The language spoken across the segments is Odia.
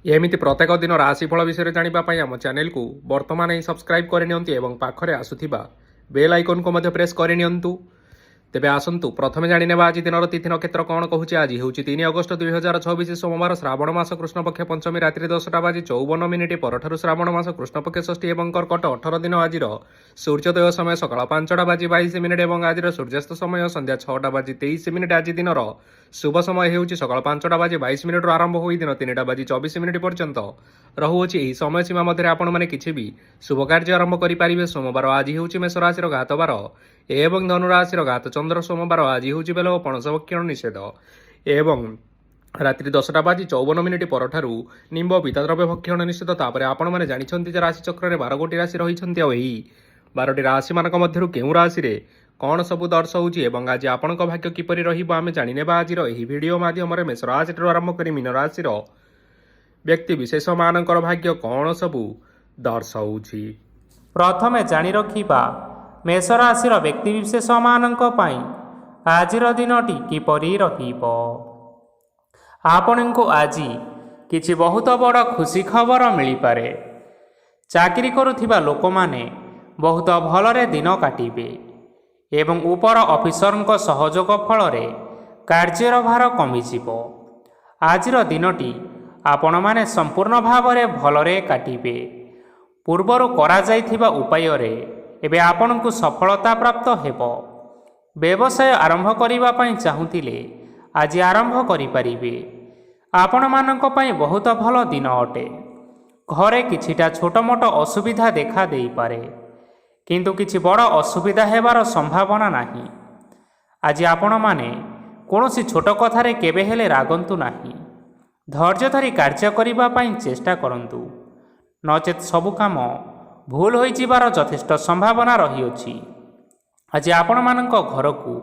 ଏମିତି ପ୍ରତ୍ୟେକ ଦିନ ରାଶିଫଳ ବିଷୟରେ ଜାଣିବା ପାଇଁ ଆମ ଚ୍ୟାନେଲକୁ ବର୍ତ୍ତମାନ ହିଁ ସବସ୍କ୍ରାଇବ୍ କରିନିଅନ୍ତୁ ଏବଂ ପାଖରେ ଆସୁଥିବା ବେଲ୍ ଆଇକନକୁ ମଧ୍ୟ ପ୍ରେସ୍ କରିନିଅନ୍ତୁ। ତେବେ ଆସନ୍ତୁ ପ୍ରଥମେ ଜାଣିନେବା ଆଜି ଦିନର ତିଥି ନକ୍ଷତ୍ର କ'ଣ କହୁଛି। ଆଜି ହେଉଛି 3 ଅଗଷ୍ଟ 2026 ସୋମବାର, ଶ୍ରାବଣ ମାସ କୃଷ୍ଣପକ୍ଷ ପଞ୍ଚମୀ, ରାତ୍ରି 10:54 ପରଠାରୁ ଶ୍ରାବଣ ମାସ କୃଷ୍ଣପକ୍ଷ ଷଷ୍ଠୀ ଏବଂ କର୍କଟ 18 ଦିନ। ଆଜିର ସୂର୍ଯ୍ୟୋଦୟ ସମୟ ସକାଳ 5:22 ଏବଂ ଆଜିର ସୂର୍ଯ୍ୟାସ୍ତ ସମୟ ସନ୍ଧ୍ୟା 6:23। ଆଜି ଦିନର ଶୁଭ ସମୟ ହେଉଛି ସକାଳ 5:22 ଆରମ୍ଭ ହୋଇ ଦିନ 3:24 ପର୍ଯ୍ୟନ୍ତ ରହୁଅଛି। ଏହି ସମୟସୀମା ମଧ୍ୟରେ ଆପଣମାନେ କିଛି ବି ଶୁଭ କାର୍ଯ୍ୟ ଆରମ୍ଭ କରିପାରିବେ। ସୋମବାର ଆଜି ହେଉଛି ମେଷ ରାଶିର ଘାତବାର ଏବଂ ଧନୁ ରାଶିର ଘାତ ଚନ୍ଦ୍ର। ସୋମବାର ଆଜି ହେଉଛି ବେଲ ଓ ପଣସ ଭକ୍ଷଣ ନିଷେଧ ଏବଂ ରାତ୍ରି 10:54 ପରଠାରୁ ନିମ୍ବ ପିତାଦ୍ରବ୍ୟ ଭକ୍ଷଣ ନିଷେଧ। ତାପରେ ଆପଣମାନେ ଜାଣିଛନ୍ତି ଯେ ରାଶିଚକ୍ରରେ 12ଗୋଟି ରାଶି ରହିଛନ୍ତି ଆଉ ଏହି 12ଟି ରାଶିମାନଙ୍କ ମଧ୍ୟରୁ କେଉଁ ରାଶିରେ କ'ଣ ସବୁ ଦର୍ଶାଉଛି ଏବଂ ଆଜି ଆପଣଙ୍କ ଭାଗ୍ୟ କିପରି ରହିବ ଆମେ ଜାଣିନେବା ଆଜିର ଏହି ଭିଡ଼ିଓ ମାଧ୍ୟମରେ। ମେଷ ରାଶିଠାରୁ ଆରମ୍ଭ କରି ମୀନ ରାଶିର ବ୍ୟକ୍ତିବିଶେଷମାନଙ୍କର ଭାଗ୍ୟ କ'ଣ ସବୁ ଦର୍ଶାଉଛି। ପ୍ରଥମେ ଜାଣି ରଖିବା ମେଷ ରାଶିର ବ୍ୟକ୍ତିବିଶେଷମାନଙ୍କ ପାଇଁ ଆଜିର ଦିନଟି କିପରି ରହିବ। ଆପଣଙ୍କୁ ଆଜି କିଛି ବହୁତ ବଡ଼ ଖୁସି ଖବର ମିଳିପାରେ। ଚାକିରି କରୁଥିବା ଲୋକମାନେ ବହୁତ ଭଲରେ ଦିନ କାଟିବେ ଏବଂ ଉପର ଅଫିସରଙ୍କ ସହଯୋଗ ଫଳରେ କାର୍ଯ୍ୟର ଭାର କମିଯିବ। ଆଜିର ଦିନଟି ଆପଣମାନେ ସମ୍ପୂର୍ଣ୍ଣ ଭାବରେ ଭଲରେ କାଟିବେ। ପୂର୍ବରୁ କରାଯାଇଥିବା ଉପାୟରେ ଏବେ ଆପଣଙ୍କୁ ସଫଳତା ପ୍ରାପ୍ତ ହେବ। ବ୍ୟବସାୟ ଆରମ୍ଭ କରିବା ପାଇଁ ଚାହୁଁଥିଲେ ଆଜି ଆରମ୍ଭ କରିପାରିବେ। ଆପଣମାନଙ୍କ ପାଇଁ ବହୁତ ଭଲ ଦିନ ଅଟେ। ଘରେ କିଛିଟା ଛୋଟ ମୋଟ ଅସୁବିଧା ଦେଖା ଦେଇପାରେ, କିନ୍ତୁ କିଛି ବଡ଼ ଅସୁବିଧା ହେବାର ସମ୍ଭାବନା ନାହିଁ। ଆଜି ଆପଣମାନେ କୌଣସି ଛୋଟ କଥାରେ କେବେ ହେଲେ ରାଗନ୍ତୁ ନାହିଁ। ଧୈର୍ଯ୍ୟ ଧରି କାର୍ଯ୍ୟ କରିବା ପାଇଁ ଚେଷ୍ଟା କରନ୍ତୁ, ନଚେତ୍ ସବୁ କାମ ଭୁଲ ହୋଇଯିବାର ଯଥେଷ୍ଟ ସମ୍ଭାବନା ରହିଅଛି। ଆଜି ଆପଣମାନଙ୍କ ଘରକୁ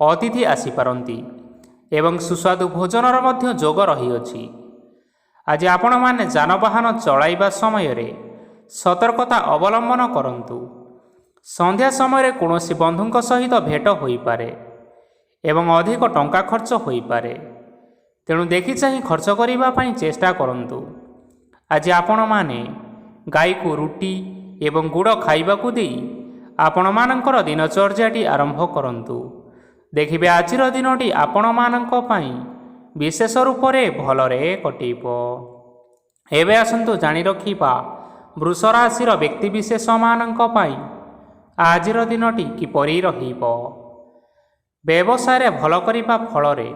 ଅତିଥି ଆସିପାରନ୍ତି ଏବଂ ସୁସ୍ୱାଦୁ ଭୋଜନର ମଧ୍ୟ ଯୋଗ ରହିଅଛି। ଆଜି ଆପଣମାନେ ଯାନବାହନ ଚଳାଇବା ସମୟରେ ସତର୍କତା ଅବଲମ୍ବନ କରନ୍ତୁ। ସନ୍ଧ୍ୟା ସମୟରେ କୌଣସି ବନ୍ଧୁଙ୍କ ସହିତ ଭେଟ ହୋଇପାରେ ଏବଂ ଅଧିକ ଟଙ୍କା ଖର୍ଚ୍ଚ ହୋଇପାରେ, ତେଣୁ ଦେଖି ଚାହିଁ ଖର୍ଚ୍ଚ କରିବା ପାଇଁ ଚେଷ୍ଟା କରନ୍ତୁ। ଆଜି ଆପଣମାନେ ଗାଈକୁ ରୁଟି ଏବଂ ଗୁଡ଼ ଖାଇବାକୁ ଦେଇ ଆପଣମାନଙ୍କର ଦିନଚର୍ଯ୍ୟାଟି ଆରମ୍ଭ କରନ୍ତୁ। ଦେଖିବେ ଆଜିର ଦିନଟି ଆପଣମାନଙ୍କ ପାଇଁ ବିଶେଷ ରୂପରେ ଭଲରେ କଟିବ। ଏବେ ଆସନ୍ତୁ ଜାଣି ରଖିବା ବୃଷ ରାଶିର ବ୍ୟକ୍ତିବିଶେଷମାନଙ୍କ ପାଇଁ ଆଜିର ଦିନଟି କିପରି ରହିବ। ବ୍ୟବସାୟରେ ଭଲ କରିବା ଫଳରେ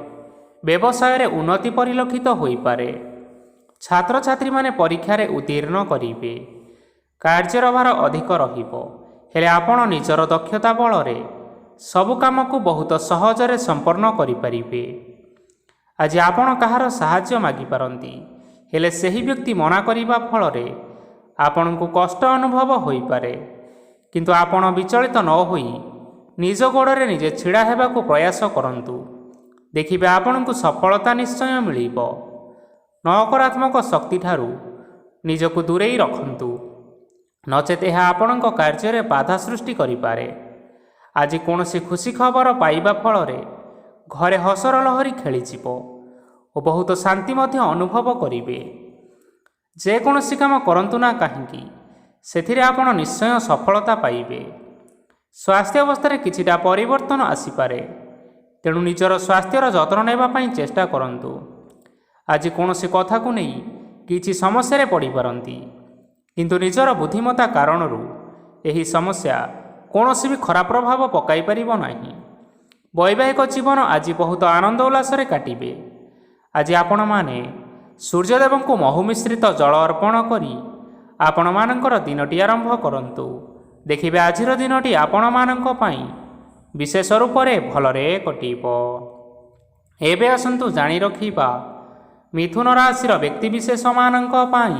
ବ୍ୟବସାୟରେ ଉନ୍ନତି ପରିଲକ୍ଷିତ ହୋଇପାରେ। ଛାତ୍ରଛାତ୍ରୀମାନେ ପରୀକ୍ଷାରେ ଉତ୍ତୀର୍ଣ୍ଣ କରିବେ। କାର୍ଯ୍ୟର ଭାର ଅଧିକ ରହିବ, ହେଲେ ଆପଣ ନିଜର ଦକ୍ଷତା ବଳରେ ସବୁ କାମକୁ ବହୁତ ସହଜରେ ସମ୍ପନ୍ନ କରିପାରିବେ। ଆଜି ଆପଣ କାହାର ସାହାଯ୍ୟ ମାଗିପାରନ୍ତି, ହେଲେ ସେହି ବ୍ୟକ୍ତି ମନା କରିବା ଫଳରେ ଆପଣଙ୍କୁ କଷ୍ଟ ଅନୁଭବ ହୋଇପାରେ, କିନ୍ତୁ ଆପଣ ବିଚଳିତ ନ ହୋଇ ନିଜ ଗୋଡ଼ରେ ନିଜେ ଛିଡ଼ା ହେବାକୁ ପ୍ରୟାସ କରନ୍ତୁ। ଦେଖିବେ ଆପଣଙ୍କୁ ସଫଳତା ନିଶ୍ଚୟ ମିଳିବ। ନକାରାତ୍ମକ ଶକ୍ତିଠାରୁ ନିଜକୁ ଦୂରେଇ ରଖନ୍ତୁ, ନଚେତ୍ ଏହା ଆପଣଙ୍କ କାର୍ଯ୍ୟରେ ବାଧା ସୃଷ୍ଟି କରିପାରେ। ଆଜି କୌଣସି ଖୁସି ଖବର ପାଇବା ଫଳରେ ଘରେ ହସର ଲହରୀ ଖେଳିଯିବ ଓ ବହୁତ ଶାନ୍ତି ମଧ୍ୟ ଅନୁଭବ କରିବେ। ଯେକୌଣସି କାମ କରନ୍ତୁ ନା କାହିଁକି, ସେଥିରେ ଆପଣ ନିଶ୍ଚୟ ସଫଳତା ପାଇବେ। ସ୍ୱାସ୍ଥ୍ୟ ଅବସ୍ଥାରେ କିଛିଟା ପରିବର୍ତ୍ତନ ଆସିପାରେ, ତେଣୁ ନିଜର ସ୍ୱାସ୍ଥ୍ୟର ଯତ୍ନ ନେବା ପାଇଁ ଚେଷ୍ଟା କରନ୍ତୁ। ଆଜି କୌଣସି କଥାକୁ ନେଇ କିଛି ସମସ୍ୟାରେ ପଡ଼ିପାରନ୍ତି, କିନ୍ତୁ ନିଜର ବୁଦ୍ଧିମତ୍ତା କାରଣରୁ ଏହି ସମସ୍ୟା କୌଣସି ବି ଖରାପ ପ୍ରଭାବ ପକାଇ ପାରିବ ନାହିଁ। ବୈବାହିକ ଜୀବନ ଆଜି ବହୁତ ଆନନ୍ଦ ଉଲ୍ଲାସରେ କାଟିବେ। ଆଜି ଆପଣମାନେ ସୂର୍ଯ୍ୟଦେବଙ୍କୁ ମହୁ ମିଶ୍ରିତ ଜଳ ଅର୍ପଣ କରି ଆପଣମାନଙ୍କର ଦିନଟି ଆରମ୍ଭ କରନ୍ତୁ। ଦେଖିବେ ଆଜିର ଦିନଟି ଆପଣମାନଙ୍କ ପାଇଁ ବିଶେଷ ରୂପରେ ଭଲରେ କଟିବ। ଏବେ ଆସନ୍ତୁ ଜାଣି ରଖିବା ମିଥୁନ ରାଶିର ବ୍ୟକ୍ତିବିଶେଷମାନଙ୍କ ପାଇଁ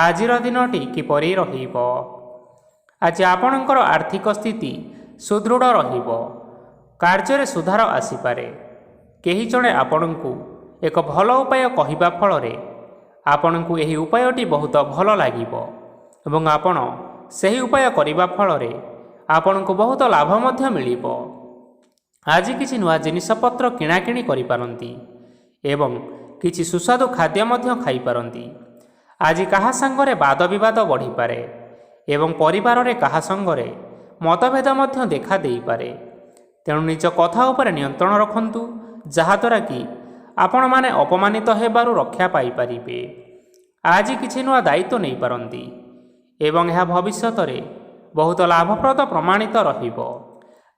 ଆଜିର ଦିନଟି କିପରି ରହିବ। ଆଜି ଆପଣଙ୍କର ଆର୍ଥିକ ସ୍ଥିତି ସୁଦୃଢ଼ ରହିବ। କାର୍ଯ୍ୟରେ ସୁଧାର ଆସିପାରେ। କେହି ଜଣେ ଆପଣଙ୍କୁ ଏକ ଭଲ ଉପାୟ କହିବା ଫଳରେ ଆପଣଙ୍କୁ ଏହି ଉପାୟଟି ବହୁତ ଭଲ ଲାଗିବ ଏବଂ ଆପଣ ସେହି ଉପାୟ କରିବା ଫଳରେ ଆପଣଙ୍କୁ ବହୁତ ଲାଭ ମଧ୍ୟ ମିଳିବ। ଆଜି କିଛି ନୂଆ ଜିନିଷପତ୍ର କିଣାକିଣି କରିପାରନ୍ତି ଏବଂ କିଛି ସୁସ୍ୱାଦୁ ଖାଦ୍ୟ ମଧ୍ୟ ଖାଇପାରନ୍ତି। ଆଜି କାହା ସାଙ୍ଗରେ ବାଦ ବିବାଦ ବଢ଼ିପାରେ ଏବଂ ପରିବାରରେ କାହା ସଙ୍ଗରେ ମତଭେଦ ମଧ୍ୟ ଦେଖା ଦେଇପାରେ। ତେଣୁ ନିଜ କଥା ଉପରେ ନିୟନ୍ତ୍ରଣ ରଖନ୍ତୁ, ଯାହାଦ୍ୱାରା କି ଆପଣମାନେ ଅପମାନିତ ହେବାରୁ ରକ୍ଷା ପାଇପାରିବେ। ଆଜି କିଛି ନୂଆ ଦାୟିତ୍ୱ ନେଇପାରନ୍ତି ଏବଂ ଏହା ଭବିଷ୍ୟତରେ ବହୁତ ଲାଭପ୍ରଦ ପ୍ରମାଣିତ ରହିବ।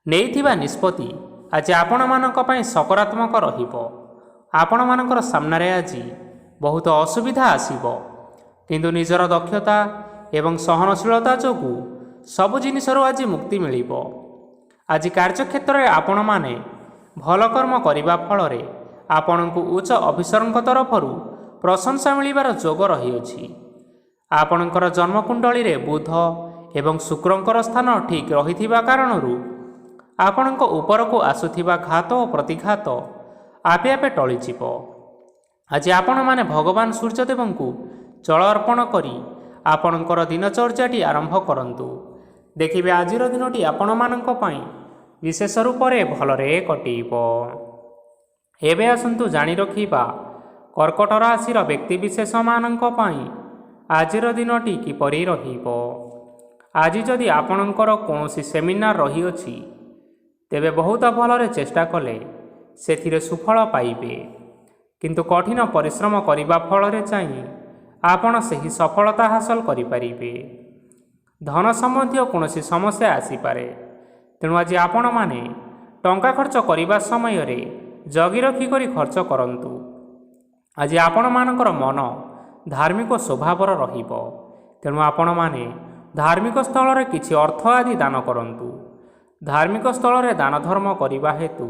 ନେଇଥିବା ନିଷ୍ପତ୍ତି ଆଜି ଆପଣମାନଙ୍କ ପାଇଁ ସକାରାତ୍ମକ ରହିବ। ଆପଣମାନଙ୍କର ସାମ୍ନାରେ ଆଜି ବହୁତ ଅସୁବିଧା ଆସିବ, କିନ୍ତୁ ନିଜର ଦକ୍ଷତା ଏବଂ ସହନଶୀଳତା ଯୋଗୁଁ ସବୁ ଜିନିଷରୁ ଆଜି ମୁକ୍ତି ମିଳିବ। ଆଜି କାର୍ଯ୍ୟକ୍ଷେତ୍ରରେ ଆପଣମାନେ ଭଲ କର୍ମ କରିବା ଫଳରେ ଆପଣଙ୍କୁ ଉଚ୍ଚ ଅଫିସରଙ୍କ ତରଫରୁ ପ୍ରଶଂସା ମିଳିବାର ଯୋଗ ରହିଅଛି। ଆପଣଙ୍କର ଜନ୍ମକୁଣ୍ଡଳୀରେ ବୁଧ ଏବଂ ଶୁକ୍ରଙ୍କର ସ୍ଥାନ ଠିକ୍ ରହିଥିବା କାରଣରୁ ଆପଣଙ୍କ ଉପରକୁ ଆସୁଥିବା ଘାତ ଓ ପ୍ରତିଘାତ ଆପେ ଆପେ ଟଳିଯିବ। ଆଜି ଆପଣମାନେ ଭଗବାନ ସୂର୍ଯ୍ୟଦେବଙ୍କୁ ଜଳ ଅର୍ପଣ କରି ଆପଣଙ୍କର ଦିନଚର୍ଯ୍ୟାଟି ଆରମ୍ଭ କରନ୍ତୁ। ଦେଖିବେ ଆଜିର ଦିନଟି ଆପଣମାନଙ୍କ ପାଇଁ ବିଶେଷ ରୂପରେ ଭଲରେ କଟିବ। ଏବେ ଆସନ୍ତୁ ଜାଣି ରଖିବା କର୍କଟ ରାଶିର ବ୍ୟକ୍ତିବିଶେଷମାନଙ୍କ ପାଇଁ ଆଜିର ଦିନଟି କିପରି ରହିବ। ଆଜି ଯଦି ଆପଣଙ୍କର କୌଣସି ସେମିନାର ରହିଅଛି, ତେବେ ବହୁତ ଭଲରେ ଚେଷ୍ଟା କଲେ ସେଥିରେ ସୁଫଳ ପାଇବେ, କିନ୍ତୁ କଠିନ ପରିଶ୍ରମ କରିବା ଫଳରେ ଚାହିଁ ଆପଣ ସେହି ସଫଳତା ହାସଲ କରିପାରିବେ। ଧନ ସମ୍ବନ୍ଧୀୟ କୌଣସି ସମସ୍ୟା ଆସିପାରେ, ତେଣୁ ଆଜି ଆପଣମାନେ ଟଙ୍କା ଖର୍ଚ୍ଚ କରିବା ସମୟରେ ଜଗି ରଖି କରି ଖର୍ଚ୍ଚ କରନ୍ତୁ। ଆଜି ଆପଣମାନଙ୍କର ମନ ଧାର୍ମିକ ସ୍ୱଭାବର ରହିବ, ତେଣୁ ଆପଣମାନେ ଧାର୍ମିକ ସ୍ଥଳରେ କିଛି ଅର୍ଥ ଆଦି ଦାନ କରନ୍ତୁ। ଧାର୍ମିକ ସ୍ଥଳରେ ଦାନ ଧର୍ମ କରିବା ହେତୁ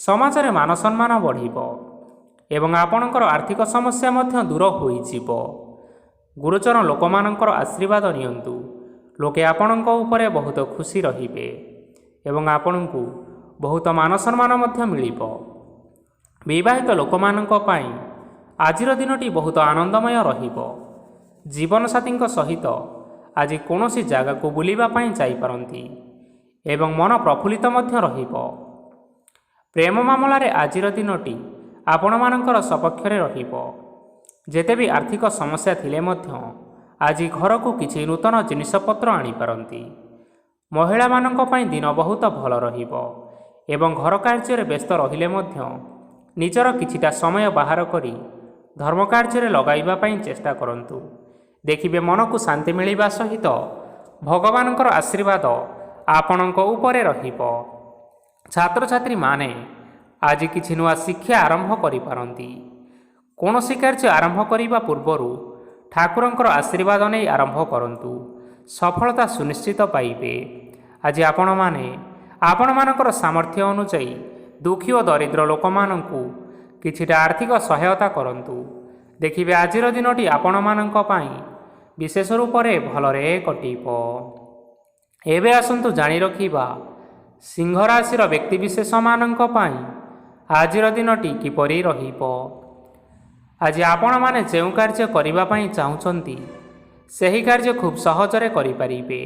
ସମାଜରେ ମାନ ସମ୍ମାନ ବଢ଼ିବ ଏବଂ ଆପଣଙ୍କର ଆର୍ଥିକ ସମସ୍ୟା ମଧ୍ୟ ଦୂର ହୋଇଯିବ। ଗୁରୁଜନ ଲୋକମାନଙ୍କର ଆଶୀର୍ବାଦ ନିଅନ୍ତୁ। ଲୋକେ ଆପଣଙ୍କ ଉପରେ ବହୁତ ଖୁସି ରହିବେ ଏବଂ ଆପଣଙ୍କୁ ବହୁତ ମାନ ସମ୍ମାନ ମଧ୍ୟ ମିଳିବ। ବିବାହିତ ଲୋକମାନଙ୍କ ପାଇଁ ଆଜିର ଦିନଟି ବହୁତ ଆନନ୍ଦମୟ ରହିବ। ଜୀବନସାଥୀଙ୍କ ସହିତ ଆଜି କୌଣସି ଜାଗାକୁ ବୁଲିବା ପାଇଁ ଯାଇପାରନ୍ତି ଏବଂ ମନ ପ୍ରଫୁଲ୍ଲିତ ମଧ୍ୟ ରହିବ। ପ୍ରେମ ମାମଲାରେ ଆଜିର ଦିନଟି ଆପଣମାନଙ୍କର ସପକ୍ଷରେ ରହିବ। ଯେତେ ବି ଆର୍ଥିକ ସମସ୍ୟା ଥିଲେ ମଧ୍ୟ ଆଜି ଘରକୁ କିଛି ନୂତନ ଜିନିଷପତ୍ର ଆଣିପାରନ୍ତି। ମହିଳାମାନଙ୍କ ପାଇଁ ଦିନ ବହୁତ ଭଲ ରହିବ ଏବଂ ଘର କାର୍ଯ୍ୟରେ ବ୍ୟସ୍ତ ରହିଲେ ମଧ୍ୟ ନିଜର କିଛିଟା ସମୟ ବାହାର କରି ଧର୍ମ କାର୍ଯ୍ୟରେ ଲଗାଇବା ପାଇଁ ଚେଷ୍ଟା କରନ୍ତୁ। ଦେଖିବେ ମନକୁ ଶାନ୍ତି ମିଳିବା ସହିତ ଭଗବାନଙ୍କର ଆଶୀର୍ବାଦ ଆପଣଙ୍କ ଉପରେ ରହିବ। ଛାତ୍ରଛାତ୍ରୀମାନେ ଆଜି କିଛି ନୂଆ ଶିକ୍ଷା ଆରମ୍ଭ କରିପାରନ୍ତି। କୌଣସି କାର୍ଯ୍ୟ ଆରମ୍ଭ କରିବା ପୂର୍ବରୁ ଠାକୁରଙ୍କର ଆଶୀର୍ବାଦ ନେଇ ଆରମ୍ଭ କରନ୍ତୁ, ସଫଳତା ସୁନିଶ୍ଚିତ ପାଇବେ। ଆଜି ଆପଣମାନେ ଆପଣମାନଙ୍କର ସାମର୍ଥ୍ୟ ଅନୁଯାୟୀ ଦୁଃଖୀ ଓ ଦରିଦ୍ର ଲୋକମାନଙ୍କୁ କିଛିଟା ଆର୍ଥିକ ସହାୟତା କରନ୍ତୁ। ଦେଖିବେ ଆଜିର ଦିନଟି ଆପଣମାନଙ୍କ ପାଇଁ ବିଶେଷ ରୂପରେ ଭଲରେ କଟିବ। ଏବେ ଆସନ୍ତୁ ଜାଣି ରଖିବା ସିଂହ ରାଶିର ବ୍ୟକ୍ତିବିଶେଷମାନଙ୍କ ପାଇଁ ଆଜିର ଦିନଟି କିପରି ରହିବ। ଆଜି ଆପଣମାନେ ଯେଉଁ କାର୍ଯ୍ୟ କରିବା ପାଇଁ ଚାହୁଁଛନ୍ତି, ସେହି କାର୍ଯ୍ୟ ଖୁବ୍ ସହଜରେ କରିପାରିବେ।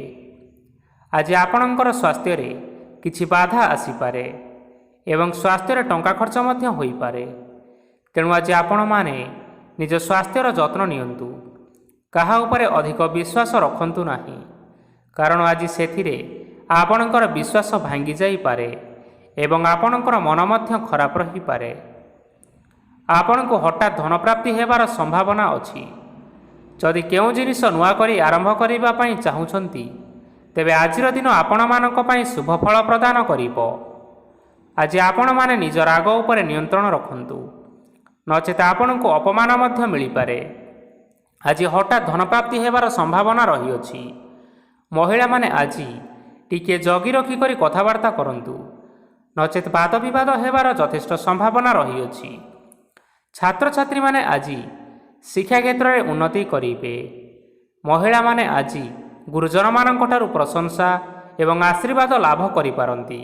ଆଜି ଆପଣଙ୍କର ସ୍ୱାସ୍ଥ୍ୟରେ କିଛି ବାଧା ଆସିପାରେ ଏବଂ ସ୍ୱାସ୍ଥ୍ୟରେ ଟଙ୍କା ଖର୍ଚ୍ଚ ମଧ୍ୟ ହୋଇପାରେ। ତେଣୁ ଆଜି ଆପଣମାନେ ନିଜ ସ୍ୱାସ୍ଥ୍ୟର ଯତ୍ନ ନିଅନ୍ତୁ। କାହା ଉପରେ ଅଧିକ ବିଶ୍ୱାସ ରଖନ୍ତୁ ନାହିଁ, କାରଣ ଆଜି ସେଥିରେ ଆପଣଙ୍କର ବିଶ୍ୱାସ ଭାଙ୍ଗି ଯାଇପାରେ ଏବଂ ଆପଣଙ୍କର ମନ ମଧ୍ୟ ଖରାପ ରହିପାରେ। ଆପଣଙ୍କୁ ହଠାତ୍ ଧନପ୍ରାପ୍ତି ହେବାର ସମ୍ଭାବନା ଅଛି। ଯଦି କେଉଁ ଜିନିଷ ନୂଆ କରି ଆରମ୍ଭ କରିବା ପାଇଁ ଚାହୁଁଛନ୍ତି, ତେବେ ଆଜିର ଦିନ ଆପଣମାନଙ୍କ ପାଇଁ ଶୁଭ ଫଳ ପ୍ରଦାନ କରିବ। ଆଜି ଆପଣମାନେ ନିଜ ରାଗ ଉପରେ ନିୟନ୍ତ୍ରଣ ରଖନ୍ତୁ, ନଚେତ୍ ଆପଣଙ୍କୁ ଅପମାନ ମଧ୍ୟ ମିଳିପାରେ। ଆଜି ହଠାତ୍ ଧନପ୍ରାପ୍ତି ହେବାର ସମ୍ଭାବନା ରହିଅଛି। ମହିଳାମାନେ ଆଜି ଟିକିଏ ଜଗି ରଖି କରି କଥାବାର୍ତ୍ତା କରନ୍ତୁ, ନଚେତ୍ ବାଦ ବିବାଦ ହେବାର ଯଥେଷ୍ଟ ସମ୍ଭାବନା ରହିଅଛି। ଛାତ୍ରଛାତ୍ରୀମାନେ ଆଜି ଶିକ୍ଷା କ୍ଷେତ୍ରରେ ଉନ୍ନତି କରିବେ। ମହିଳାମାନେ ଆଜି ଗୁରୁଜନମାନଙ୍କଠାରୁ ପ୍ରଶଂସା ଏବଂ ଆଶୀର୍ବାଦ ଲାଭ କରିପାରନ୍ତି।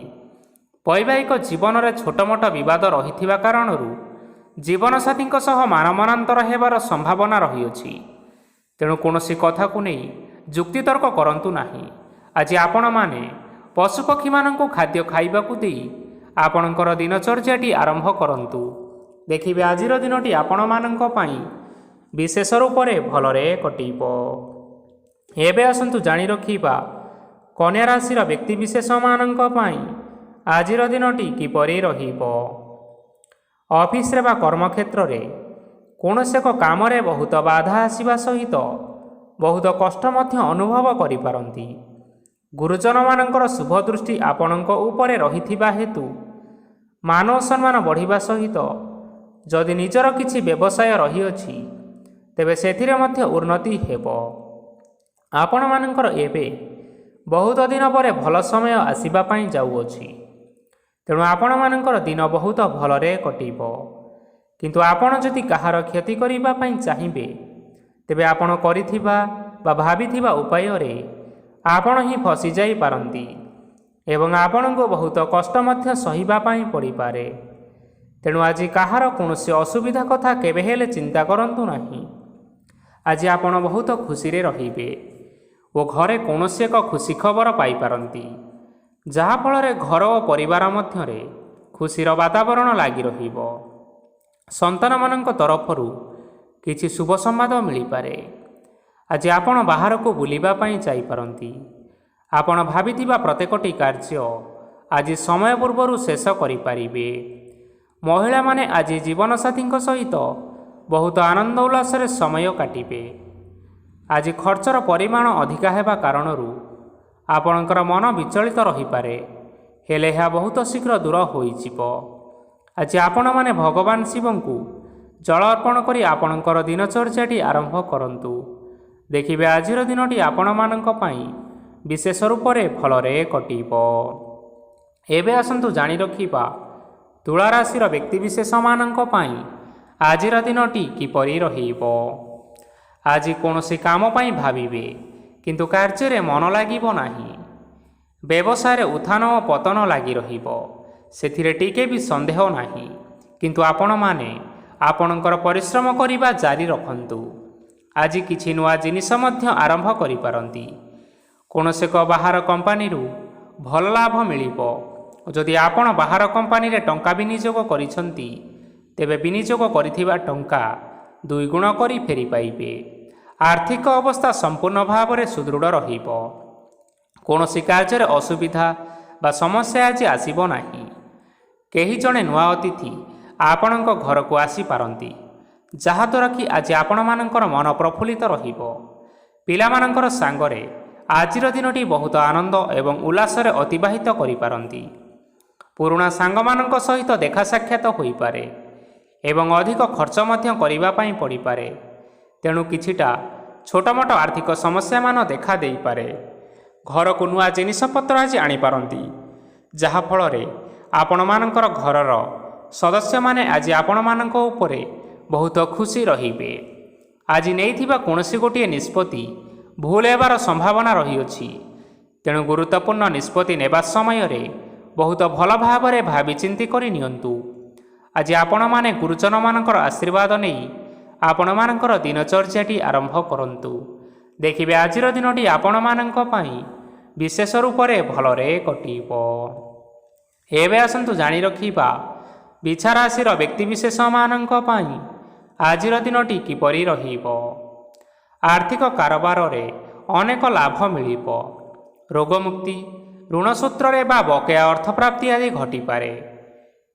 ବୈବାହିକ ଜୀବନରେ ଛୋଟମୋଟ ବିବାଦ ରହିଥିବା କାରଣରୁ ଜୀବନସାଥୀଙ୍କ ସହ ମାନମନାନ୍ତର ହେବାର ସମ୍ଭାବନା ରହିଅଛି। ତେଣୁ କୌଣସି କଥାକୁ ନେଇ ଯୁକ୍ତିତର୍କ କରନ୍ତୁ ନାହିଁ। ଆଜି ଆପଣମାନେ ପଶୁପକ୍ଷୀମାନଙ୍କୁ ଖାଦ୍ୟ ଖାଇବାକୁ ଦେଇ ଆପଣଙ୍କର ଦିନଚର୍ଯ୍ୟାଟି ଆରମ୍ଭ କରନ୍ତୁ। ଦେଖିବେ ଆଜିର ଦିନଟି ଆପଣମାନଙ୍କ ପାଇଁ ବିଶେଷ ରୂପରେ ଭଲରେ କଟିବ। ଏବେ ଆସନ୍ତୁ ଜାଣି ରଖିବା କନ୍ୟା ରାଶିର ବ୍ୟକ୍ତିବିଶେଷମାନଙ୍କ ପାଇଁ ଆଜିର ଦିନଟି କିପରି ରହିବ। ଅଫିସରେ ବା କର୍ମକ୍ଷେତ୍ରରେ କୌଣସି ଏକ କାମରେ ବହୁତ ବାଧା ଆସିବା ସହିତ ବହୁତ କଷ୍ଟ ମଧ୍ୟ ଅନୁଭବ କରିପାରନ୍ତି। ଗୁରୁଜନମାନଙ୍କର ଶୁଭ ଦୃଷ୍ଟି ଆପଣଙ୍କ ଉପରେ ରହିଥିବା ହେତୁ ମାନ ସମ୍ମାନ ବଢ଼ିବା ସହିତ ଯଦି ନିଜର କିଛି ବ୍ୟବସାୟ ରହିଅଛି ତେବେ ସେଥିରେ ମଧ୍ୟ ଉନ୍ନତି ହେବ। ଆପଣମାନଙ୍କର ଏବେ ବହୁତ ଦିନ ପରେ ଭଲ ସମୟ ଆସିବା ପାଇଁ ଯାଉଅଛି। ତେଣୁ ଆପଣମାନଙ୍କର ଦିନ ବହୁତ ଭଲରେ କଟିବ। କିନ୍ତୁ ଆପଣ ଯଦି କାହାର କ୍ଷତି କରିବା ପାଇଁ ଚାହିଁବେ ତେବେ ଆପଣ କରିଥିବା ବା ଭାବିଥିବା ଉପାୟରେ ଆପଣ ହିଁ ଫସିଯାଇପାରନ୍ତି ଏବଂ ଆପଣଙ୍କୁ ବହୁତ କଷ୍ଟ ମଧ୍ୟ ସହିବା ପାଇଁ ପଡ଼ିପାରେ। ତେଣୁ ଆଜି କାହାର କୌଣସି ଅସୁବିଧା କଥା କେବେ ହେଲେ ଚିନ୍ତା କରନ୍ତୁ ନାହିଁ। ଆଜି ଆପଣ ବହୁତ ଖୁସିରେ ରହିବେ ଓ ଘରେ କୌଣସି ଏକ ଖୁସି ଖବର ପାଇପାରନ୍ତି, ଯାହାଫଳରେ ଘର ଓ ପରିବାର ମଧ୍ୟରେ ଖୁସିର ବାତାବରଣ ଲାଗି ରହିବ। ସନ୍ତାନମାନଙ୍କ ତରଫରୁ କିଛି ଶୁଭ ସମ୍ବାଦ ମିଳିପାରେ। ଆଜି ଆପଣ ବାହାରକୁ ବୁଲିବା ପାଇଁ ଯାଇପାରନ୍ତି। ଆପଣ ଭାବିଥିବା ପ୍ରତ୍ୟେକଟି କାର୍ଯ୍ୟ ଆଜି ସମୟ ପୂର୍ବରୁ ଶେଷ କରିପାରିବେ। ମହିଳାମାନେ ଆଜି ଜୀବନସାଥୀଙ୍କ ସହିତ ବହୁତ ଆନନ୍ଦ ଉଲ୍ଲାସରେ ସମୟ କାଟିବେ। ଆଜି ଖର୍ଚ୍ଚର ପରିମାଣ ଅଧିକା ହେବା କାରଣରୁ ଆପଣଙ୍କର ମନ ବିଚଳିତ ରହିପାରେ, ହେଲେ ଏହା ବହୁତ ଶୀଘ୍ର ଦୂର ହୋଇଯିବ। ଆଜି ଆପଣମାନେ ଭଗବାନ ଶିବଙ୍କୁ ଜଳ ଅର୍ପଣ କରି ଆପଣଙ୍କର ଦିନଚର୍ଯ୍ୟାଟି ଆରମ୍ଭ କରନ୍ତୁ। ଦେଖିବେ ଆଜିର ଦିନଟି ଆପଣମାନଙ୍କ ପାଇଁ ବିଶେଷ ରୂପରେ ଭଲରେ କଟିବ। ଏବେ ଆସନ୍ତୁ ଜାଣି ରଖିବା ତୁଳା ରାଶିର ବ୍ୟକ୍ତିବିଶେଷମାନଙ୍କ ପାଇଁ ଆଜିର ଦିନଟି କିପରି ରହିବ। ଆଜି କୌଣସି କାମ ପାଇଁ ଭାବିବେ କିନ୍ତୁ କାର୍ଯ୍ୟରେ ମନ ଲାଗିବ ନାହିଁ। ବ୍ୟବସାୟରେ ଉତ୍ଥାନ ଓ ପତନ ଲାଗି ରହିବ, ସେଥିରେ ଟିକେ ବି ସନ୍ଦେହ ନାହିଁ। କିନ୍ତୁ ଆପଣମାନେ ଆପଣଙ୍କର ପରିଶ୍ରମ କରିବା ଜାରି ରଖନ୍ତୁ। ଆଜି କିଛି ନୂଆ ଜିନିଷ ମଧ୍ୟ ଆରମ୍ଭ କରିପାରନ୍ତି। କୌଣସି ଏକ ବାହାର କମ୍ପାନୀରୁ ଭଲ ଲାଭ ମିଳିବ। ଯଦି ଆପଣ ବାହାର କମ୍ପାନୀରେ ଟଙ୍କା ବିନିଯୋଗ କରିଛନ୍ତି ତେବେ ବିନିଯୋଗ କରିଥିବା ଟଙ୍କା ଦୁଇଗୁଣ କରି ଫେରି ପାଇବେ। ଆର୍ଥିକ ଅବସ୍ଥା ସମ୍ପୂର୍ଣ୍ଣ ଭାବରେ ସୁଦୃଢ଼ ରହିବ। କୌଣସି କାର୍ଯ୍ୟରେ ଅସୁବିଧା ବା ସମସ୍ୟା ଆଜି ଆସିବ ନାହିଁ। କେହି ଜଣେ ନୂଆ ଅତିଥି ଆପଣଙ୍କ ଘରକୁ ଆସିପାରନ୍ତି, ଯାହାଦ୍ୱାରା କି ଆଜି ଆପଣମାନଙ୍କର ମନ ପ୍ରଫୁଲ୍ଲିତ ରହିବ। ପିଲାମାନଙ୍କର ସାଙ୍ଗରେ ଆଜିର ଦିନଟି ବହୁତ ଆନନ୍ଦ ଏବଂ ଉଲ୍ଲାସରେ ଅତିବାହିତ କରିପାରନ୍ତି। ପୁରୁଣା ସାଙ୍ଗମାନଙ୍କ ସହିତ ଦେଖା ସାକ୍ଷାତ ହୋଇପାରେ ଏବଂ ଅଧିକ ଖର୍ଚ୍ଚ ମଧ୍ୟ କରିବା ପାଇଁ ପଡ଼ିପାରେ। ତେଣୁ କିଛିଟା ଛୋଟମୋଟ ଆର୍ଥିକ ସମସ୍ୟାମାନ ଦେଖା ଦେଇପାରେ। ଘରକୁ ନୂଆ ଜିନିଷପତ୍ର ଆଜି ଆଣିପାରନ୍ତି, ଯାହାଫଳରେ ଆପଣମାନଙ୍କର ଘରର ସଦସ୍ୟମାନେ ଆଜି ଆପଣମାନଙ୍କ ଉପରେ ବହୁତ ଖୁସି ରହିବେ। ଆଜି ନେଇଥିବା କୌଣସି ଗୋଟିଏ ନିଷ୍ପତ୍ତି ଭୁଲ ହେବାର ସମ୍ଭାବନା ରହିଅଛି। ତେଣୁ ଗୁରୁତ୍ୱପୂର୍ଣ୍ଣ ନିଷ୍ପତ୍ତି ନେବା ସମୟରେ ବହୁତ ଭଲ ଭାବରେ ଭାବିଚିନ୍ତି କରି ନିଅନ୍ତୁ। ଆଜି ଆପଣମାନେ ଗୁରୁଜନମାନଙ୍କର ଆଶୀର୍ବାଦ ନେଇ ଆପଣମାନଙ୍କର ଦିନଚର୍ଯ୍ୟାଟି ଆରମ୍ଭ କରନ୍ତୁ। ଦେଖିବେ ଆଜିର ଦିନଟି ଆପଣମାନଙ୍କ ପାଇଁ ବିଶେଷ ରୂପରେ ଭଲରେ କଟିବ। ଏବେ ଆସନ୍ତୁ ଜାଣି ରଖିବା ବିଛା ରାଶିର ବ୍ୟକ୍ତିବିଶେଷମାନଙ୍କ ପାଇଁ ଆଜିର ଦିନଟି କିପରି ରହିବ। ଆର୍ଥିକ କାରବାରରେ ଅନେକ ଲାଭ ମିଳିବ। ରୋଗମୁକ୍ତି, ଋଣ ସୂତ୍ରରେ ବା ବକେୟା ଅର୍ଥପ୍ରାପ୍ତି ଆଦି ଘଟିପାରେ।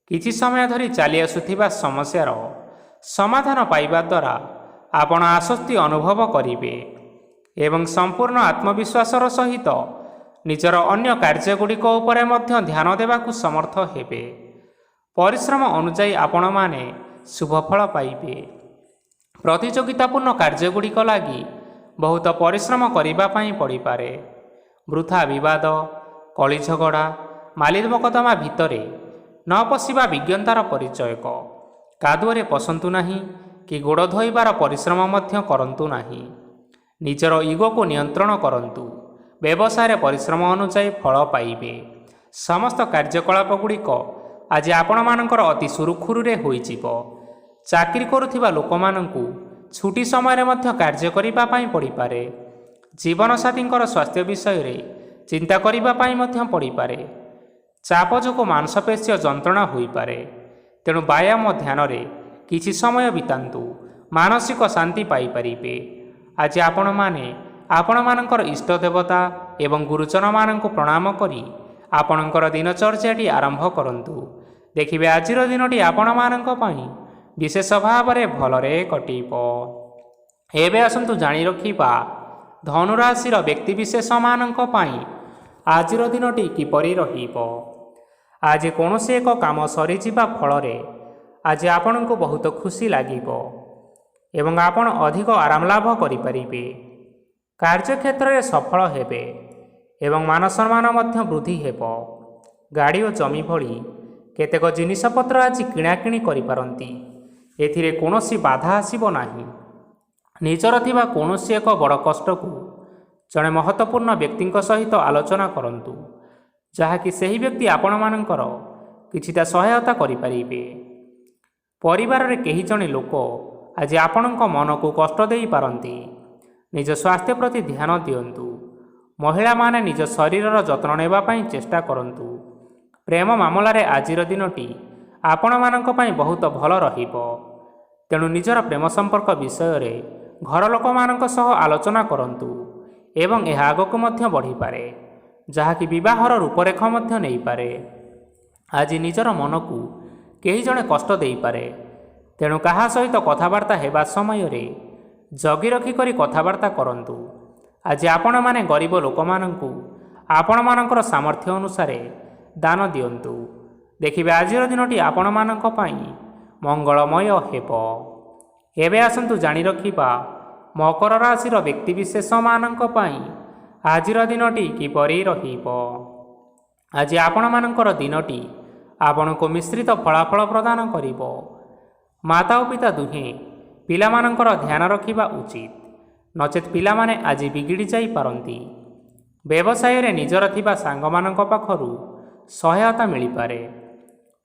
କିଛି ସମୟ ଧରି ଚାଲି ଆସୁଥିବା ସମସ୍ୟାର ସମାଧାନ ପାଇବା ଦ୍ୱାରା ଆପଣ ଆଶ୍ୱସ୍ତି ଅନୁଭବ କରିବେ ଏବଂ ସମ୍ପୂର୍ଣ୍ଣ ଆତ୍ମବିଶ୍ୱାସର ସହିତ ନିଜର ଅନ୍ୟ କାର୍ଯ୍ୟଗୁଡ଼ିକ ଉପରେ ମଧ୍ୟ ଧ୍ୟାନ ଦେବାକୁ ସମର୍ଥ ହେବେ। ପରିଶ୍ରମ ଅନୁଯାୟୀ ଆପଣମାନେ ଶୁଭଫଳ ପାଇବେ। ପ୍ରତିଯୋଗିତାପୂର୍ଣ୍ଣ କାର୍ଯ୍ୟଗୁଡ଼ିକ ଲାଗି ବହୁତ ପରିଶ୍ରମ କରିବା ପାଇଁ ପଡ଼ିପାରେ। ବୃଥା ବିବାଦ, କଳି ଝଗଡ଼ା, ମାଲିର ମକଦ୍ଦମା ଭିତରେ ନ ପଶିବା ବିଜ୍ଞତାର ପରିଚୟକ। କାଦୁଅରେ ପଶନ୍ତୁ ନାହିଁ କି ଗୋଡ଼ ଧୋଇବାର ପରିଶ୍ରମ ମଧ୍ୟ କରନ୍ତୁ ନାହିଁ। ନିଜର ଇଗୋକୁ ନିୟନ୍ତ୍ରଣ କରନ୍ତୁ। ବ୍ୟବସାୟରେ ପରିଶ୍ରମ ଅନୁଯାୟୀ ଫଳ ପାଇବେ। ସମସ୍ତ କାର୍ଯ୍ୟକଳାପଗୁଡ଼ିକ ଆଜି ଆପଣମାନଙ୍କର ଅତି ସୁରୁଖୁରୁରେ ହୋଇଯିବ। ଚାକିରି କରୁଥିବା ଲୋକମାନଙ୍କୁ ଛୁଟି ସମୟରେ ମଧ୍ୟ କାର୍ଯ୍ୟ କରିବା ପାଇଁ ପଡ଼ିପାରେ। ଜୀବନସାଥୀଙ୍କର ସ୍ୱାସ୍ଥ୍ୟ ବିଷୟରେ ଚିନ୍ତା କରିବା ପାଇଁ ମଧ୍ୟ ପଡ଼ିପାରେ। ଚାପ ଯୋଗୁଁ ମାଂସପେଶୀୟ ଯନ୍ତ୍ରଣା ହୋଇପାରେ। ତେଣୁ ବ୍ୟାୟାମ ଧ୍ୟାନରେ କିଛି ସମୟ ବିତାନ୍ତୁ, ମାନସିକ ଶାନ୍ତି ପାଇପାରିବେ। ଆଜି ଆପଣମାନେ ଆପଣମାନଙ୍କର ଇଷ୍ଟ ଦେବତା ଏବଂ ଗୁରୁଜନମାନଙ୍କୁ ପ୍ରଣାମ କରି ଆପଣଙ୍କର ଦିନଚର୍ଯ୍ୟାଟି ଆରମ୍ଭ କରନ୍ତୁ। ଦେଖିବେ ଆଜିର ଦିନଟି ଆପଣମାନଙ୍କ ପାଇଁ ବିଶେଷ ଭାବରେ ଭଲରେ କଟିବ। ଏବେ ଆସନ୍ତୁ ଜାଣି ରଖିବା ଧନୁରାଶିର ବ୍ୟକ୍ତିବିଶେଷମାନଙ୍କ ପାଇଁ ଆଜିର ଦିନଟି କିପରି ରହିବ। ଆଜି କୌଣସି ଏକ କାମ ସରିଯିବା ଫଳରେ ଆଜି ଆପଣଙ୍କୁ ବହୁତ ଖୁସି ଲାଗିବ ଏବଂ ଆପଣ ଅଧିକ ଆରାମ ଲାଭ କରିପାରିବେ। କାର୍ଯ୍ୟକ୍ଷେତ୍ରରେ ସଫଳ ହେବେ ଏବଂ ମାନସମ୍ମାନ ମଧ୍ୟ ବୃଦ୍ଧି ହେବ। ଗାଡ଼ି ଓ ଜମି ଭଳି କେତେକ ଜିନିଷପତ୍ର ଆଜି କିଣାକିଣି କରିପାରନ୍ତି। ଏଥିରେ କୌଣସି ବାଧା ଆସିବ ନାହିଁ। ନିଜର ଥିବା କୌଣସି ଏକ ବଡ଼ କଷ୍ଟକୁ ଜଣେ ମହତ୍ତ୍ୱପୂର୍ଣ୍ଣ ବ୍ୟକ୍ତିଙ୍କ ସହିତ ଆଲୋଚନା କରନ୍ତୁ, ଯାହାକି ସେହି ବ୍ୟକ୍ତି ଆପଣମାନଙ୍କର କିଛିଟା ସହାୟତା କରିପାରିବେ। ପରିବାରରେ କେହି ଜଣେ ଲୋକ ଆଜି ଆପଣଙ୍କ ମନକୁ କଷ୍ଟ ଦେଇପାରନ୍ତି। ନିଜ ସ୍ୱାସ୍ଥ୍ୟ ପ୍ରତି ଧ୍ୟାନ ଦିଅନ୍ତୁ। ମହିଳାମାନେ ନିଜ ଶରୀରର ଯତ୍ନ ନେବା ପାଇଁ ଚେଷ୍ଟା କରନ୍ତୁ। ପ୍ରେମ ମାମଲାରେ ଆଜିର ଦିନଟି ଆପଣମାନଙ୍କ ପାଇଁ ବହୁତ ଭଲ ରହିବ। ତେଣୁ ନିଜର ପ୍ରେମ ସମ୍ପର୍କ ବିଷୟରେ ଘର ଲୋକମାନଙ୍କ ସହ ଆଲୋଚନା କରନ୍ତୁ ଏବଂ ଏହା ଆଗକୁ ମଧ୍ୟ ବଢ଼ିପାରେ, ଯାହାକି ବିବାହର ରୂପରେଖ ମଧ୍ୟ ନେଇପାରେ। ଆଜି ନିଜର ମନକୁ କେହି ଜଣେ କଷ୍ଟ ଦେଇପାରେ, ତେଣୁ କାହା ସହିତ କଥାବାର୍ତ୍ତା ହେବା ସମୟରେ ଜଗି ରଖି କରି କଥାବାର୍ତ୍ତା କରନ୍ତୁ। ଆଜି ଆପଣମାନେ ଗରିବ ଲୋକମାନଙ୍କୁ ଆପଣମାନଙ୍କର ସାମର୍ଥ୍ୟ ଅନୁସାରେ ଦାନ ଦିଅନ୍ତୁ। ଦେଖିବେ ଆଜିର ଦିନଟି ଆପଣମାନଙ୍କ ପାଇଁ ମଙ୍ଗଳମୟ ହେବ। ଏବେ ଆସନ୍ତୁ ଜାଣି ରଖିବା ମକର ରାଶିର ବ୍ୟକ୍ତିବିଶେଷମାନଙ୍କ ପାଇଁ ଆଜିର ଦିନଟି କିପରି ରହିବ। ଆଜି ଆପଣମାନଙ୍କର ଦିନଟି ଆପଣଙ୍କୁ ମିଶ୍ରିତ ଫଳାଫଳ ପ୍ରଦାନ କରିବ। ମାତା ଓ ପିତା ଦୁହେଁ ପିଲାମାନଙ୍କର ଧ୍ୟାନ ରଖିବା ଉଚିତ, ନଚେତ୍ ପିଲାମାନେ ଆଜି ବିଗିଡ଼ି ଯାଇପାରନ୍ତି। ବ୍ୟବସାୟରେ ନିଜର ଥିବା ସାଙ୍ଗମାନଙ୍କ ପାଖରୁ ସହାୟତା ମିଳିପାରେ।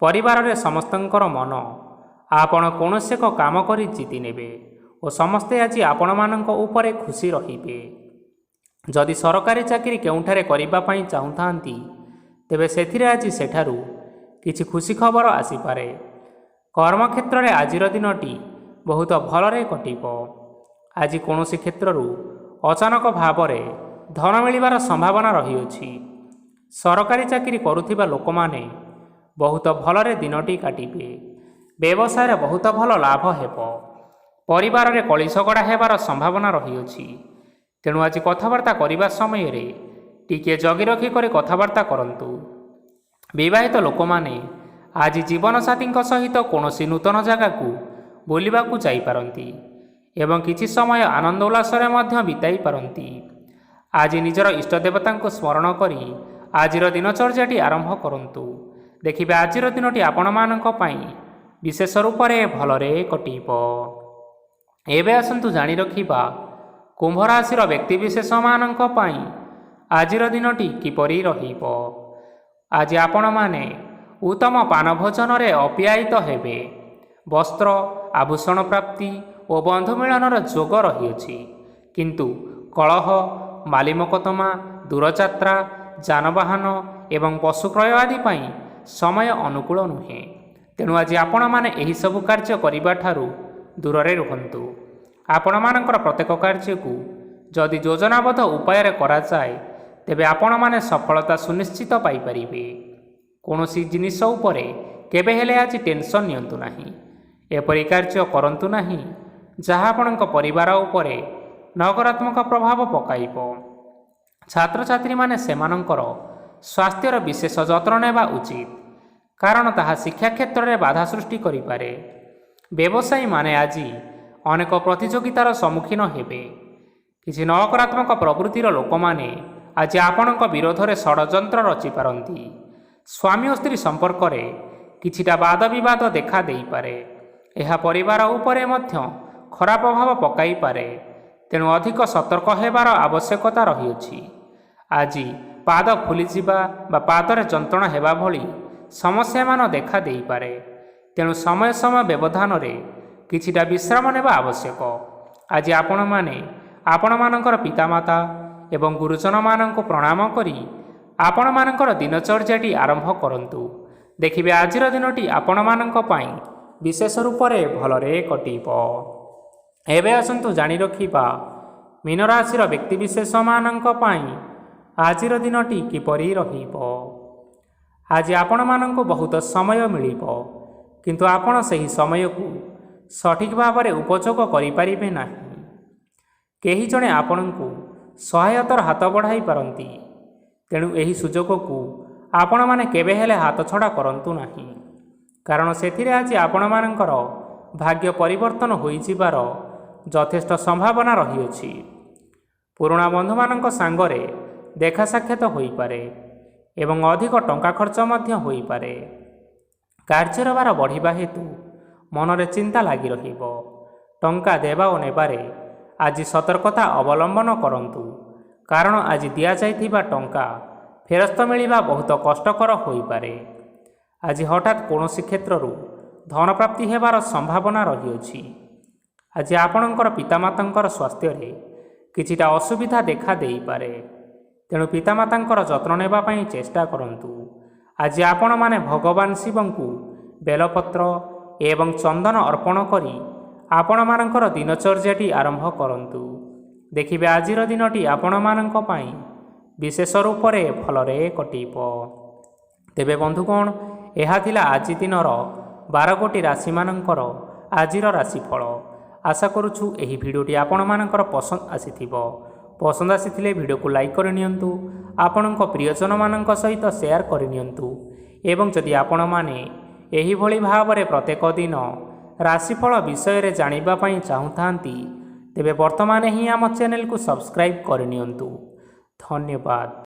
ପରିବାରରେ ସମସ୍ତଙ୍କର ମନ ଆପଣ କୌଣସି ଏକ କାମ କରି ଜିତି ନେବେ ଓ ସମସ୍ତେ ଆଜି ଆପଣମାନଙ୍କ ଉପରେ ଖୁସି ରହିବେ। ଯଦି ସରକାରୀ ଚାକିରି କେଉଁଠାରେ କରିବା ପାଇଁ ଚାହୁଁଥାନ୍ତି, ତେବେ ସେଥିରେ ଆଜି ସେଠାରୁ କିଛି ଖୁସି ଖବର ଆସିପାରେ। କର୍ମକ୍ଷେତ୍ରରେ ଆଜିର ଦିନଟି ବହୁତ ଭଲରେ କଟିବ। ଆଜି କୌଣସି କ୍ଷେତ୍ରରୁ ଅଚାନକ ଭାବରେ ଧନ ମିଳିବାର ସମ୍ଭାବନା ରହିଅଛି। ସରକାରୀ ଚାକିରି କରୁଥିବା ଲୋକମାନେ ବହୁତ ଭଲରେ ଦିନଟି କାଟିବେ। ବ୍ୟବସାୟରେ ବହୁତ ଭଲ ଲାଭ ହେବ। ପରିବାରରେ କଳି ଝଗଡ଼ା ହେବାର ସମ୍ଭାବନା ରହିଅଛି। ତେଣୁ ଆଜି କଥାବାର୍ତ୍ତା କରିବା ସମୟରେ ଟିକିଏ ଜଗି ରଖି କରି କଥାବାର୍ତ୍ତା କରନ୍ତୁ। ବିବାହିତ ଲୋକମାନେ ଆଜି ଜୀବନସାଥୀଙ୍କ ସହିତ କୌଣସି ନୂତନ ଜାଗାକୁ ବୁଲିବାକୁ ଯାଇପାରନ୍ତି ଏବଂ କିଛି ସମୟ ଆନନ୍ଦ ଉଲ୍ଲାସରେ ମଧ୍ୟ ବିତାଇ ପାରନ୍ତି। ଆଜି ନିଜର ଇଷ୍ଟ ଦେବତାଙ୍କୁ ସ୍ମରଣ କରି ଆଜିର ଦିନଚର୍ଯ୍ୟାଟି ଆରମ୍ଭ କରନ୍ତୁ। ଦେଖିବେ ଆଜିର ଦିନଟି ଆପଣମାନଙ୍କ ପାଇଁ ବିଶେଷ ରୂପରେ ଭଲରେ କଟିବ। ଏବେ ଆସନ୍ତୁ ଜାଣି ରଖିବା କୁମ୍ଭ ରାଶିର ବ୍ୟକ୍ତିବିଶେଷମାନଙ୍କ ପାଇଁ ଆଜିର ଦିନଟି କିପରି ରହିବ। ଆଜି ଆପଣମାନେ ଉତ୍ତମ ପାନଭୋଜନରେ ଅପ୍ୟାୟିତ ହେବେ। ବସ୍ତ୍ର, ଆଭୂଷଣ ପ୍ରାପ୍ତି ଓ ବନ୍ଧୁ ମିଳନର ଯୋଗ ରହିଅଛି। କିନ୍ତୁ କଳହ, ମାଲିମକଦ୍ଦମା, ଦୂରଯାତ୍ରା, ଯାନବାହନ ଏବଂ ପଶୁ କ୍ରୟ ଆଦି ପାଇଁ ସମୟ ଅନୁକୂଳ ନୁହେଁ। ତେଣୁ ଆଜି ଆପଣମାନେ ଏହିସବୁ କାର୍ଯ୍ୟ କରିବାଠାରୁ ଦୂରରେ ରୁହନ୍ତୁ। ଆପଣମାନଙ୍କର ପ୍ରତ୍ୟେକ କାର୍ଯ୍ୟକୁ ଯଦି ଯୋଜନାବଦ୍ଧ ଉପାୟରେ କରାଯାଏ, ତେବେ ଆପଣମାନେ ସଫଳତା ସୁନିଶ୍ଚିତ ପାଇପାରିବେ। କୌଣସି ଜିନିଷ ଉପରେ କେବେ ହେଲେ ଆଜି ଟେନସନ୍ ନିଅନ୍ତୁ ନାହିଁ। ଏପରି କାର୍ଯ୍ୟ କରନ୍ତୁ ନାହିଁ ଯାହା ଆପଣଙ୍କ ପରିବାର ଉପରେ ନକାରାତ୍ମକ ପ୍ରଭାବ ପକାଇବ। ଛାତ୍ରଛାତ୍ରୀମାନେ ସେମାନଙ୍କର ସ୍ୱାସ୍ଥ୍ୟର ବିଶେଷ ଯତ୍ନ ନେବା ଉଚିତ, କାରଣ ତାହା ଶିକ୍ଷା କ୍ଷେତ୍ରରେ ବାଧା ସୃଷ୍ଟି କରିପାରେ। ବ୍ୟବସାୟୀମାନେ ଆଜି ଅନେକ ପ୍ରତିଯୋଗିତାର ସମ୍ମୁଖୀନ ହେବେ। କିଛି ନକାରାତ୍ମକ ପ୍ରବୃତ୍ତିର ଲୋକମାନେ ଆଜି ଆପଣଙ୍କ ବିରୋଧରେ ଷଡ଼ଯନ୍ତ୍ର ରଚିପାରନ୍ତି। ସ୍ୱାମୀ ଓ ସ୍ତ୍ରୀ ସମ୍ପର୍କରେ କିଛିଟା ବାଦ ବିବାଦ ଦେଖା ଦେଇପାରେ। ଏହା ପରିବାର ଉପରେ ମଧ୍ୟ ଖରାପ ପ୍ରଭାବ ପକାଇପାରେ। ତେଣୁ ଅଧିକ ସତର୍କ ହେବାର ଆବଶ୍ୟକତା ରହିଅଛି। ଆଜି ପାଦ ଫୁଲିଯିବା ବା ପାଦରେ ଯନ୍ତ୍ରଣା ହେବା ଭଳି ସମସ୍ୟାମାନ ଦେଖା ଦେଇପାରେ। ତେଣୁ ସମୟ ସମୟ ବ୍ୟବଧାନରେ କିଛିଟା ବିଶ୍ରାମ ନେବା ଆବଶ୍ୟକ। ଆଜି ଆପଣମାନେ ଆପଣମାନଙ୍କର ପିତାମାତା ଏବଂ ଗୁରୁଜନମାନଙ୍କୁ ପ୍ରଣାମ କରି ଆପଣମାନଙ୍କର ଦିନଚର୍ଯ୍ୟାଟି ଆରମ୍ଭ କରନ୍ତୁ। ଦେଖିବେ ଆଜିର ଦିନଟି ଆପଣମାନଙ୍କ ପାଇଁ ବିଶେଷ ରୂପରେ ଭଲରେ କଟିବ। ଏବେ ଆସନ୍ତୁ ଜାଣି ରଖିବା ମୀନ ରାଶିର ବ୍ୟକ୍ତିବିଶେଷମାନଙ୍କ ପାଇଁ ଆଜିର ଦିନଟି କିପରି ରହିବ। ଆଜି ଆପଣମାନଙ୍କୁ ବହୁତ ସମୟ ମିଳିବ, କିନ୍ତୁ ଆପଣ ସେହି ସମୟକୁ ସଠିକ୍ ଭାବରେ ଉପଯୋଗ କରିପାରିବେ ନାହିଁ। କେହି ଜଣେ ଆପଣଙ୍କୁ ସହାୟତାର ହାତ ବଢ଼ାଇ ପାରନ୍ତି, ତେଣୁ ଏହି ସୁଯୋଗକୁ ଆପଣମାନେ କେବେ ହେଲେ ହାତଛଡ଼ା କରନ୍ତୁ ନାହିଁ, କାରଣ ସେଥିରେ ଆଜି ଆପଣମାନଙ୍କର ଭାଗ୍ୟ ପରିବର୍ତ୍ତନ ହୋଇଯିବାର ଯଥେଷ୍ଟ ସମ୍ଭାବନା ରହିଅଛି। ପୁରୁଣା ବନ୍ଧୁମାନଙ୍କ ସାଙ୍ଗରେ ଦେଖା ସାକ୍ଷାତ ହୋଇପାରେ ଏବଂ ଅଧିକ ଟଙ୍କା ଖର୍ଚ୍ଚ ମଧ୍ୟ ହୋଇପାରେ। କାର୍ଯ୍ୟର ଭାର ବଢ଼ିବା ହେତୁ ମନରେ ଚିନ୍ତା ଲାଗି ରହିବ। ଟଙ୍କା ଦେବା ଓ ନେବାରେ ଆଜି ସତର୍କତା ଅବଲମ୍ବନ କରନ୍ତୁ, କାରଣ ଆଜି ଦିଆଯାଇଥିବା ଟଙ୍କା ଫେରସ୍ତ ମିଳିବା ବହୁତ କଷ୍ଟକର ହୋଇପାରେ। ଆଜି ହଠାତ୍ କୌଣସି କ୍ଷେତ୍ରରୁ ଧନପ୍ରାପ୍ତି ହେବାର ସମ୍ଭାବନା ରହିଅଛି। ଆଜି ଆପଣଙ୍କର ପିତାମାତାଙ୍କର ସ୍ୱାସ୍ଥ୍ୟରେ କିଛିଟା ଅସୁବିଧା ଦେଖା ଦେଇପାରେ, ତେଣୁ ପିତାମାତାଙ୍କର ଯତ୍ନ ନେବା ପାଇଁ ଚେଷ୍ଟା କରନ୍ତୁ। ଆଜି ଆପଣମାନେ ଭଗବାନ ଶିବଙ୍କୁ ବେଲପତ୍ର ଏବଂ ଚନ୍ଦନ ଅର୍ପଣ କରି ଆପଣମାନଙ୍କର ଦିନଚର୍ଯ୍ୟାଟି ଆରମ୍ଭ କରନ୍ତୁ। ଦେଖିବେ ଆଜିର ଦିନଟି ଆପଣମାନଙ୍କ ପାଇଁ ବିଶେଷ ରୂପରେ ଭଲରେ କଟିବ। ତେବେ ବନ୍ଧୁଗଣ, ଏହା ଥିଲା ଆଜି ଦିନର 12ଗୋଟି ରାଶିମାନଙ୍କର ଆଜିର ରାଶିଫଳ। ଆଶା କରୁଛୁ ଏହି ଭିଡ଼ିଓଟି ଆପଣମାନଙ୍କର ପସନ୍ଦ ଆସିଥିବ। ପସନ୍ଦ ଆସିଥିଲେ ଭିଡ଼ିଓକୁ ଲାଇକ୍ କରିନିଅନ୍ତୁ, ଆପଣଙ୍କ ପ୍ରିୟଜନମାନଙ୍କ ସହିତ ସେୟାର କରିନିଅନ୍ତୁ ଏବଂ ଯଦି ଆପଣମାନେ ଏହିଭଳି ଭାବରେ ପ୍ରତ୍ୟେକ ଦିନ ରାଶିଫଳ ବିଷୟରେ ଜାଣିବା ପାଇଁ ଚାହୁଁଥାନ୍ତି, ତେବେ ବର୍ତ୍ତମାନ ହିଁ ଆମ ଚ୍ୟାନେଲକୁ ସବସ୍କ୍ରାଇବ୍ କରିନିଅନ୍ତୁ। ଧନ୍ୟବାଦ।